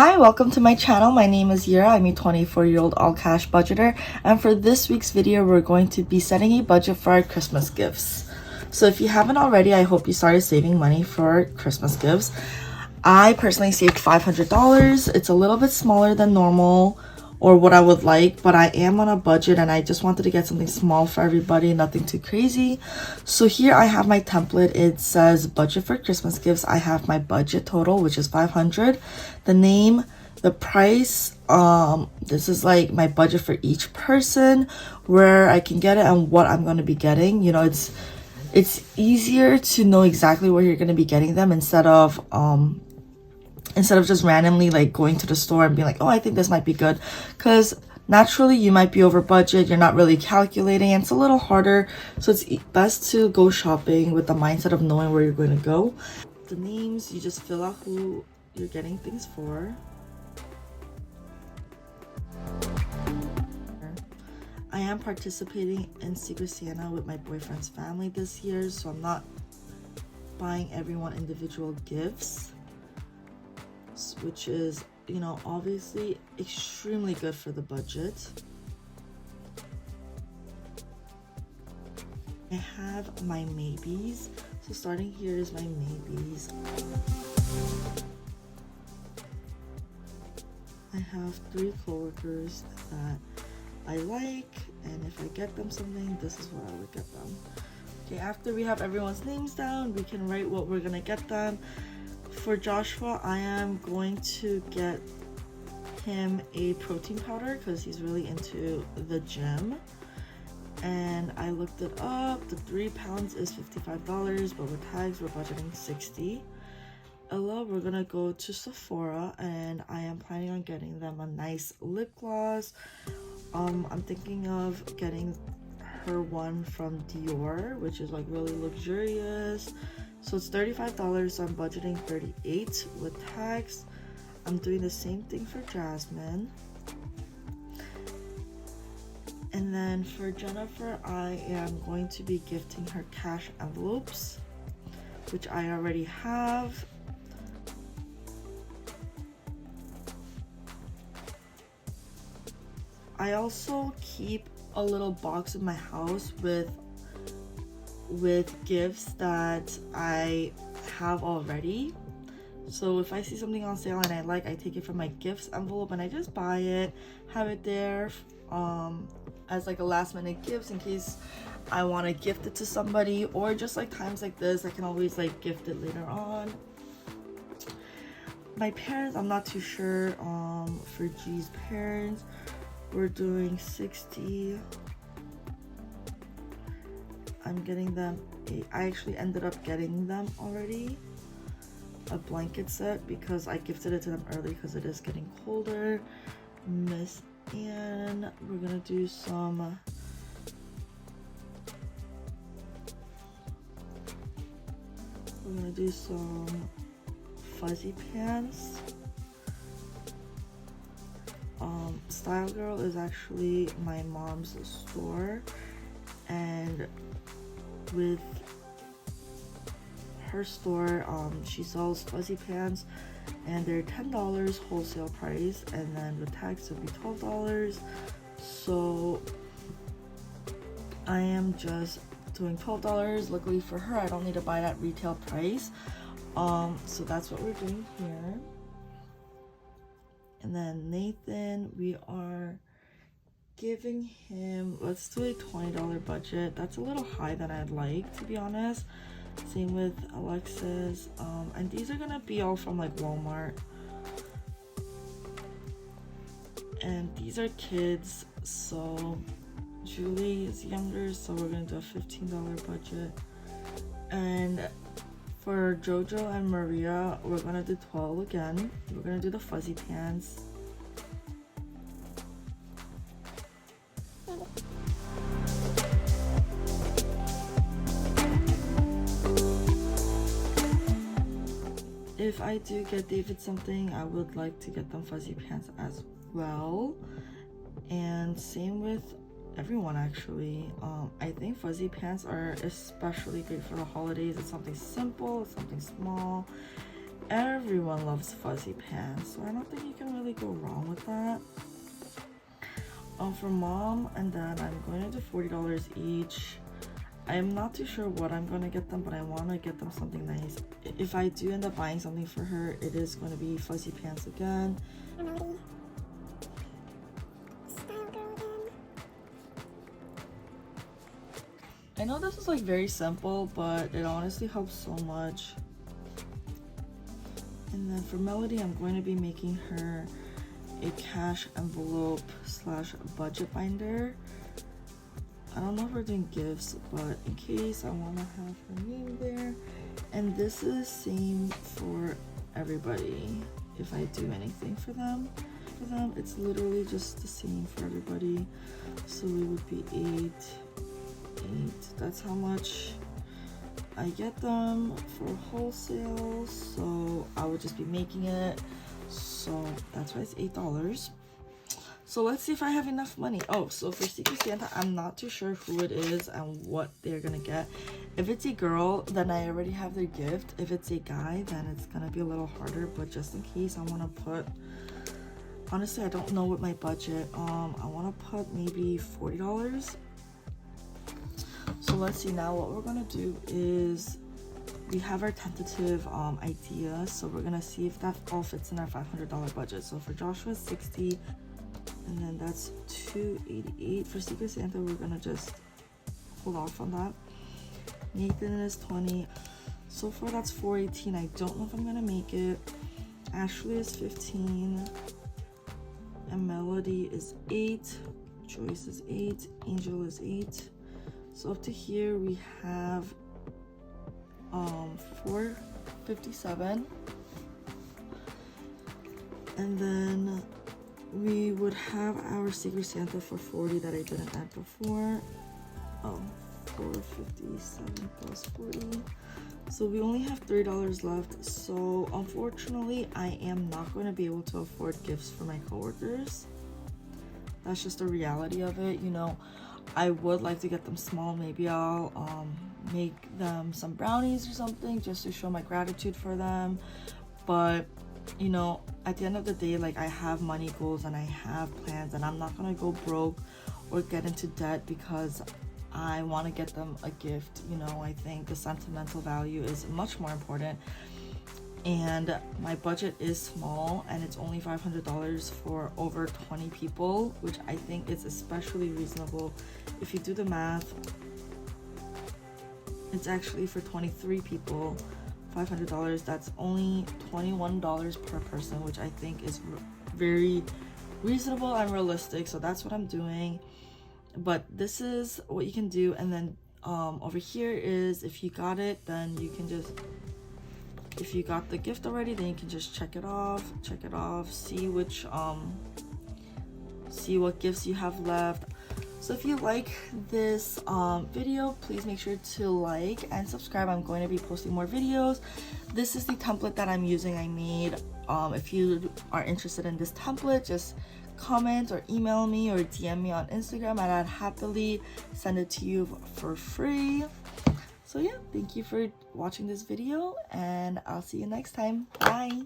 Hi, welcome to my channel. My name is Yura. I'm a 24-year-old all-cash budgeter, and for this week's video, we're going to be setting a budget for our Christmas gifts. So if you haven't already, I hope you started saving money for Christmas gifts. I personally saved $500. It's a little bit smaller than normal or what I would like, but I am on a budget and I just wanted to get something small for everybody, nothing too crazy. So here I have my template. It says budget for Christmas gifts. I have my budget total, which is 500. The name, the price, this is like my budget for each person, where I can get it and what I'm going to be getting. You know, it's easier to know exactly where you're going to be getting them instead of just randomly like going to the store and being like, oh, I think this might be good, because naturally you might be over budget, you're not really calculating, and it's a little harder. So it's best to go shopping with the mindset of knowing where you're going to go. The names, you just fill out who you're getting things for. I am participating in Secret Santa with my boyfriend's family this year, so I'm not buying everyone individual gifts, which is, you know, obviously extremely good for the budget. I have my maybes. So starting here is my maybes. I have 3 coworkers that I like, and if I get them something, this is what I would get them. Okay, after we have everyone's names down, we can write what we're gonna get them. For Joshua, I am going to get him a protein powder because he's really into the gym. And I looked it up. The 3 pounds is $55, but with tags, we're budgeting $60. Ella, we're gonna go to Sephora, and I am planning on getting them a nice lip gloss. I'm thinking of getting her one from Dior, which is like really luxurious. So it's $35, so I'm budgeting $38 with tax. I'm doing the same thing for Jasmine. And then for Jennifer, I am going to be gifting her cash envelopes, which I already have. I also keep a little box in my house with gifts that I have already. So if I see something on sale and I like, I take it from my gifts envelope and I just buy it, have it there as like a last minute gift in case I want to gift it to somebody, or just like times like this I can always like gift it later on. My parents, I'm not too sure. For G's parents, we're doing 60. I'm getting them I actually ended up getting them already a blanket set because I gifted it to them early because it is getting colder. Miss Anne, we're gonna do some fuzzy pants. Style Girl is actually my mom's store, and with her store, she sells fuzzy pants and they're $10 wholesale price, and then with tax it'll be $12. So I am just doing $12. Luckily for her, I don't need to buy that retail price. So that's what we're doing here. And then Nathan, we are giving him, let's do a $20 budget. That's a little high than I'd like, to be honest. Same with Alexis. And these are gonna be all from like Walmart. And these are kids, so Julie is younger, so we're gonna do a $15 budget. And for Jojo and Maria, we're gonna do 12 again. We're gonna do the fuzzy pants. If I do get David something, I would like to get them fuzzy pants as well. And same with everyone actually. I think fuzzy pants are especially great for the holidays. It's something simple, it's something small, everyone loves fuzzy pants, so I don't think you can really go wrong with that. For mom and dad, I'm going to do $40 each. I'm not too sure what I'm going to get them, but I want to get them something nice. If I do end up buying something for her, it is going to be fuzzy pants again. I know this is like very simple, but it honestly helps so much. And then for Melody, I'm going to be making her a cash envelope slash budget binder. I don't know if we're doing gifts, but in case, I want to have her name there. And this is same for everybody. If I do anything for them, it's literally just the same for everybody. So it would be 8. That's how much I get them for wholesale. So I would just be making it. So that's why it's $8. So let's see if I have enough money. Oh, so for Secret Santa, I'm not too sure who it is and what they're gonna get. If it's a girl, then I already have their gift. If it's a guy, then it's gonna be a little harder, but just in case, I want to put, honestly, I don't know what my budget, I want to put maybe $40. So let's see. Now what we're gonna do is, we have our tentative idea, so we're gonna see if that all fits in our $500 budget. So for Joshua, 60, and then that's $288. For Secret Santa, we're gonna just hold off on that. Nathan is 20. So far that's $418. I don't know if I'm gonna make it. Ashley is 15, and Melody is 8. Joyce is 8. Angel is 8. So up to here we have $457, and then we would have our Secret Santa for 40 that I didn't add before. Oh, 457 plus 40. So we only have $3 left. So unfortunately, I am not going to be able to afford gifts for my coworkers. That's just the reality of it. You know, I would like to get them small. Maybe I'll make them some brownies or something just to show my gratitude for them. But you know, at the end of the day, like, I have money goals and I have plans, and I'm not gonna go broke or get into debt because I want to get them a gift. You know, I think the sentimental value is much more important, and my budget is small, and it's only $500 for over 20 people, which I think is especially reasonable. If you do the math, it's actually for 23 people, $500. That's only $21 per person, which I think is very reasonable and realistic. So that's what I'm doing. But this is what you can do. And then over here is, if you got it, then you can just, if you got the gift already, then you can just check it off, see which see what gifts you have left. So if you like this video, please make sure to like and subscribe. I'm going to be posting more videos. This is the template that I'm using. I made. If you are interested in this template, just comment or email me or DM me on Instagram, and I'd happily send it to you for free. So yeah, thank you for watching this video, and I'll see you next time. Bye.